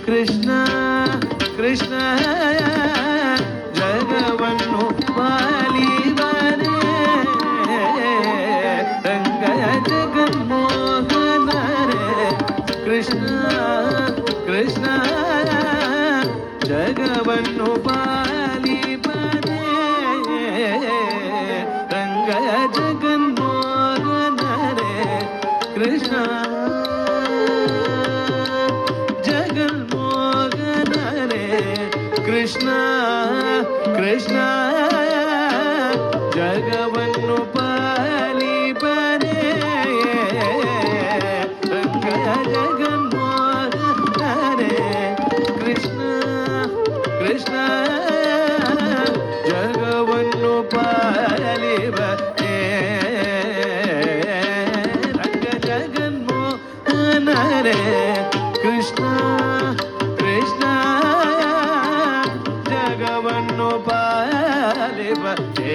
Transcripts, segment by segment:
ಕೃಷ್ಣ ಕೃಷ್ಣ ಜಗವನ್ನು ಪಾಲಿವನೇ ರಂಗ ಜಗನ್ಮೋಹನರೇ ಕೃಷ್ಣ ಕೃಷ್ಣ ಜಗವನ್ನು ಪಾಲಿವನೇ ರಂಗ ಜಗನ್ಮೋಹನರೇ ಕೃಷ್ಣ ಕೃಷ್ಣ ಕೃಷ್ಣ ಜಗವನ್ನು ಪಾಲಿಪನೇ ರಂಗ ಜಗನ್ಮೋಹನರೇ ಕೃಷ್ಣ ಕೃಷ್ಣ ಜಗವನ್ನು ಪಾಲಿಪನೇ ರಂಗ ಜಗನ್ಮೋಹನರೇ ಕೃಷ್ಣ ಕೃಷ್ಣ ಜಗವನ್ನು ಪಾಲಿಪನೇ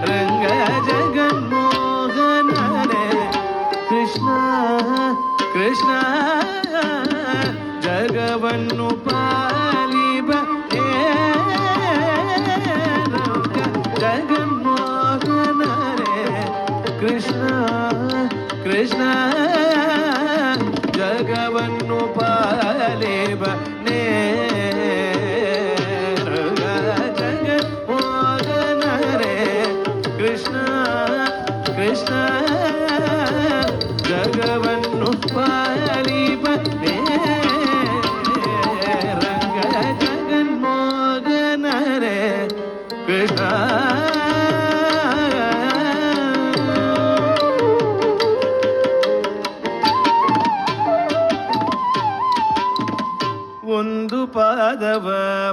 ರಂಗ ಜಗನ್ಮೋಹನರೇ ಕೃಷ್ಣ ಕೃಷ್ಣ ಜಗವನ್ನು ಪಾಲಿಪನೇ ರಂಗ ಜಗನ್ಮೋಹನರೇ ಕೃಷ್ಣ ಕೃಷ್ಣ ಜಗವನ್ನು ಪಾಲಿಪನೇ ಕೃಷ್ಣ ಕೃಷ್ಣ ಜಗವನ್ನು ಪಾಲಿಪನೇ ರಂಗ ಜಗನ್ಮೋಹನರೇ ಕೃಷ್ಣ ಒಂದು ಪಾದವ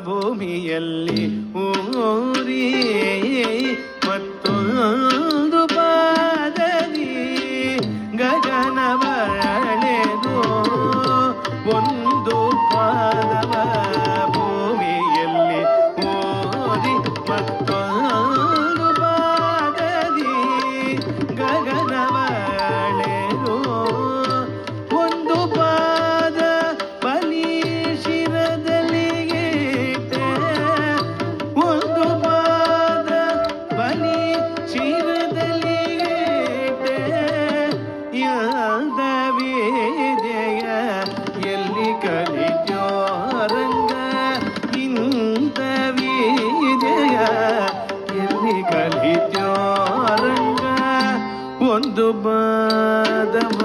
ಭೂಮಿಯಲ್ಲಿ ಊರಿ ಮತ್ತೊಂದು ಪಾದದಿ ಗಗನವಳೆದು ಒಂದು ಪಾದವ ಭೂಮಿಯಲ್ಲಿ ಊರಿ ಮತ್ತೊಂದು ಪಾದದಿ ಗಗನವಳೆದು ಒಂದು ಪಾದ ಬಲಿ ಒಂದು ಪಾದ ಬಲಿ ಶಿರದಲ್ಲಿ ಯಾದ ವಿದ್ಯೆಯ ಎಲ್ಲಿ ಕಲಿತೋ ರಂಗ ಇಂಥ ವಿದ್ಯೆಯ ಎಲ್ಲಿ ಕಲಿತೋ ರಂಗ ಒಂದು ಬಾದವ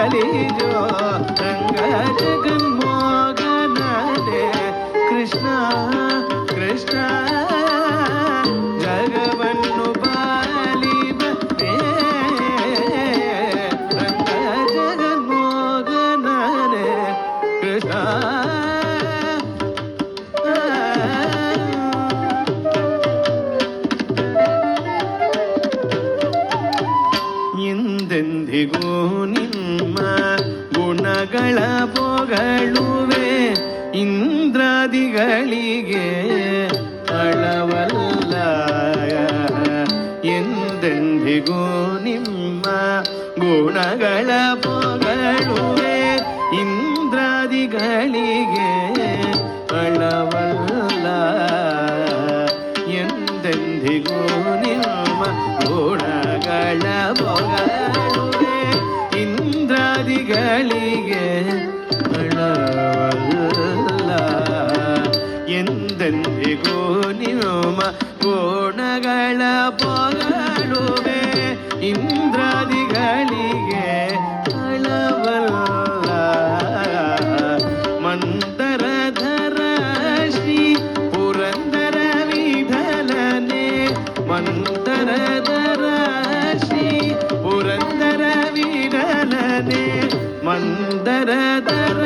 ಕಲಿಜೋ ರಂಗ ಜಗನ್ಮೋಹನನೇ ಕೃಷ್ಣ ಕೃಷ್ಣ ಜಗವನ್ನು ಪಾಲಿಬೆ ರಂಗ ಜಗನ್ಮೋಹನನೇ ಕೃಷ್ಣ ಎಂದೆಂದಿಗೂ ನಿಮ್ಮ ಗುಣಗಳ ಪೊಗಳುವೆ ಇಂದ್ರಾದಿಗಳಿಗೆ ಅಳವಲ್ಲ ಎಂದೆಂದಿಗೂ ನಿಮ್ಮ ಗುಣಗಳ ಪೊಗಳುವೆ ಇಂದ್ರಾದಿಗಳಿಗೆ ಅಳವಲ್ಲ ಎಂದೆಂದಿಗೂ ನಿಮ್ಮ ಗುಣಗಳ ಪೊಗಳುವೆ ಇಂದ್ರಾದಿಗಳಿಗೆ ಅಳವಲ್ಲ ಎಂದೆಂದಿಗೂ ನಿಮ್ಮ ಗುಣಗಳ ಪೊಗಳುವೆ ಇಂದ್ರಾದಿಗಳಿಗೆ ಅಳವಲ್ಲ ಮಂದರಧರ ಶ್ರೀ ಪುರಂದರ ವಿಠಲನೆ ಮಂದರಧರ ಶ್ರೀ ಪುರಂದರ ವಿಠಲನೆ ಮಂದರಧರ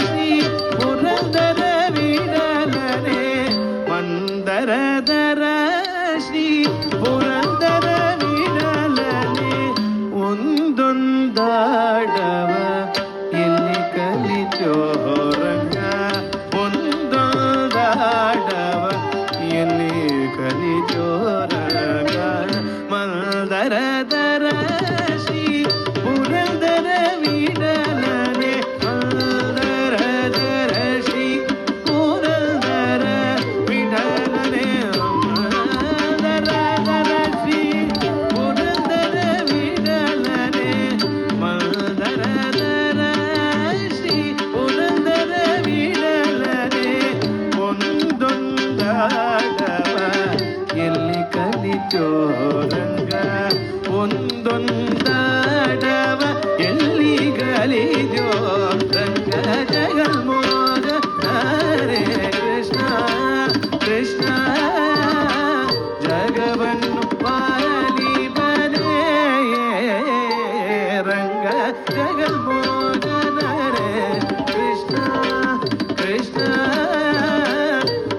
ಶ್ರೀ ಪುರಂದರ ವಿಠಲನೆ ಮಂದರಧರ ಶ್ರೀ ಪುರಂದರ ವಿಠಲನೆ ಒಂದೊಂದಾಡವ ಎಲ್ಲಿ ಕಲಿತೋ ರಂಗ ಒಂದೊಂದಾಡವ ಎಲ್ಲಿ ಕಲಿತೋ ರಂಗ ಮಂದರಧರ ಶ್ರೀ ಪುರಂದರ ವಿಠಲನೆ ಮಂದರಧರ ಶ್ರೀ ಪುರಂದರ ವಿಠಲನೆ ಮಂದರಧರ ಶ್ರೀ ಪುರಂದರ ವಿಠಲನೆ ಮಂದರಧರ ಶ್ರೀ ಪುರಂದರ ವಿಠಲನೆ ಒಂದೊಂದಾಡವ ಎಲ್ಲಿ ಕಲಿತೋ ರಂಗ ಒಂದೊಂದಾಡವ ಎಲ್ಲಿ ಕಲಿತೋ ರಂಗ ಜಗನ್ಮೋಹ ಹರೇ ಕೃಷ್ಣ ಕೃಷ್ಣ ಜಗವನ್ನು ಪಾಲಿಬನೆ ರಂಗ ಜಗನ್ಮೋಹನ ಹರೇ ಕೃಷ್ಣ ಕೃಷ್ಣ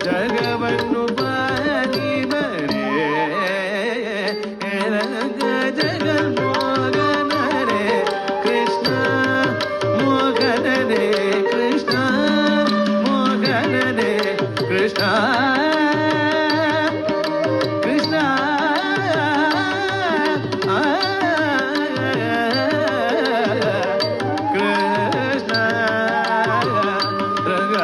ಜಗವನ್ನು ಪಾಲಿಬನೆ ರಂಗ ಜಗನ್ಮೋಹನ ಹರೇ ಕೃಷ್ಣ ಮೋಹನನೇ ಕೃಷ್ಣ ಮೋಹನನೇ ಕೃಷ್ಣ ಕೃಷ್ಣ ಕೃಷ್ಣ ರಂಗ